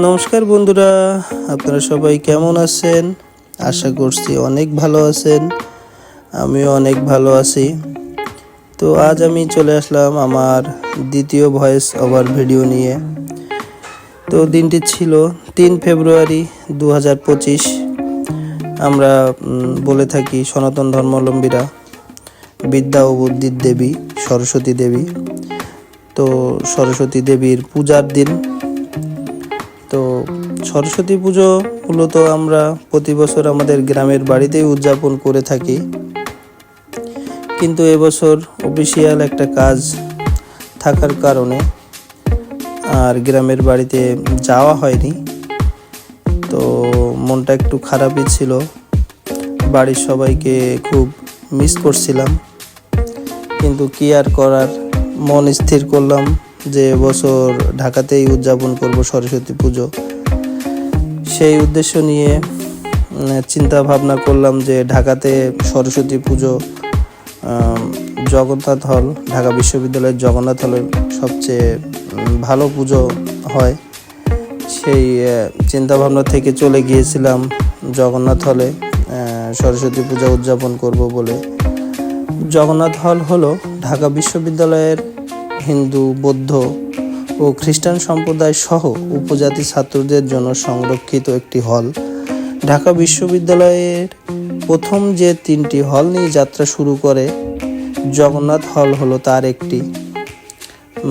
নমস্কার বন্ধুরা, আপনারা সবাই কেমন আছেন? আশা করছি অনেক ভালো আছেন। আমিও অনেক ভালো আছি। তো আজ আমি চলে আসলাম আমার দ্বিতীয় ভয়েস ওভার ভিডিও নিয়ে। তো দিনটি ছিল 3 ফেব্রুয়ারি 2025। আমরা বলে থাকি সনাতন ধর্মাবলম্বীরা বিদ্যা ও বুদ্ধির দেবী সরস্বতী দেবী। তো সরস্বতী দেবীর পূজার দিন। তো সরস্বতী পুজো মূলত আমরা প্রতি বছর আমাদের গ্রামের বাড়িতেই উদযাপন করে থাকি, কিন্তু এবছর অফিসিয়াল একটা কাজ থাকার কারণে আর গ্রামের বাড়িতে যাওয়া হয়নি। তো মনটা একটু খারাপই ছিল, বাড়ির সবাইকে খুব মিস করছিলাম, কিন্তু কি আর করার, মন স্থির করলাম যে এবছর ঢাকাতেই উদযাপন করব সরস্বতী পুজো। সেই উদ্দেশ্য নিয়ে চিন্তা ভাবনা করলাম যে ঢাকাতে সরস্বতী পুজো জগন্নাথ হল, ঢাকা বিশ্ববিদ্যালয়ের জগন্নাথ হলে সবচেয়ে ভালো পুজো হয়। সেই চিন্তা ভাবনা থেকে চলে গিয়েছিলাম জগন্নাথ হলে সরস্বতী পূজা উদযাপন করব বলে। জগন্নাথ হল হলো ঢাকা বিশ্ববিদ্যালয়ের হিন্দু, বৌদ্ধ ও খ্রিস্টান সম্প্রদায় সহ উপজাতি ছাত্রদের জন্য সংরক্ষিত একটি হল। ঢাকা বিশ্ববিদ্যালয়ের প্রথম যে 3টি হল নিয়ে যাত্রা শুরু করে জগন্নাথ হল হলো তার একটি।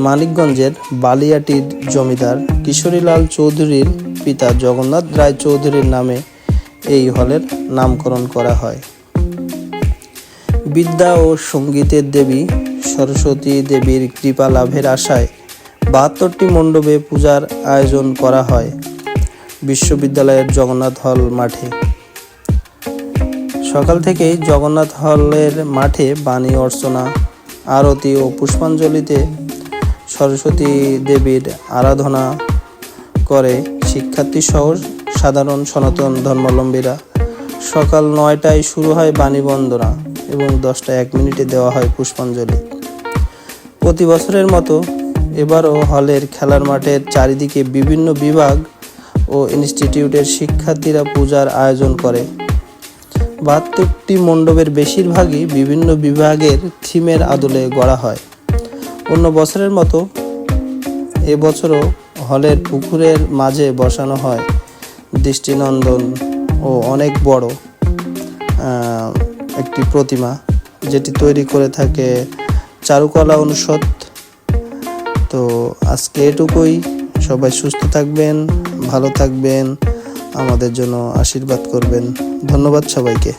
মানিকগঞ্জের বালিয়াটির জমিদার কিশোরীলাল চৌধুরীর পিতা জগন্নাথ রায় চৌধুরীর নামে এই হলের নামকরণ করা হয়। বিদ্যা ও সঙ্গীতের দেবী সরস্বতী দেবীর কৃপা লাভের আশায় 72টি মণ্ডপে পূজার আয়োজন করা হয় বিশ্ববিদ্যালয়ের জগন্নাথ হল মাঠে। সকাল থেকেই জগন্নাথ হলের মাঠে বাণী অর্চনা, আরতি ও পুষ্পাঞ্জলিতে সরস্বতী দেবীর আরাধনা করে শিক্ষার্থী সহ সাধারণ সনাতন ধর্মাবলম্বীরা। সকাল 9টায় শুরু হয় বাণী বন্দনা এবং 10টা 1 মিনিটে দেওয়া হয় পুষ্পাঞ্জলি। প্রতি বছরের মতো এবারও হলের খেলার মাঠের চারিদিকে বিভিন্ন বিভাগ ও ইনস্টিটিউটের শিক্ষার্থীরা পূজার আয়োজন করে। 72টি মণ্ডপের বেশিরভাগই বিভিন্ন বিভাগের থিমের আদলে গড়া হয়। অন্য বছরের মতো এবছরও হলের পুকুরের মাঝে বসানো হয় দৃষ্টিনন্দন ও অনেক বড় একটি প্রতিমা, যেটি তৈরি করে থাকে চারুকলা অনুষদ। তো আজকে এটুকুই। সবাই সুস্থ থাকবেন, ভালো থাকবেন, আমাদের জন্য আশীর্বাদ করবেন। ধন্যবাদ সবাইকে।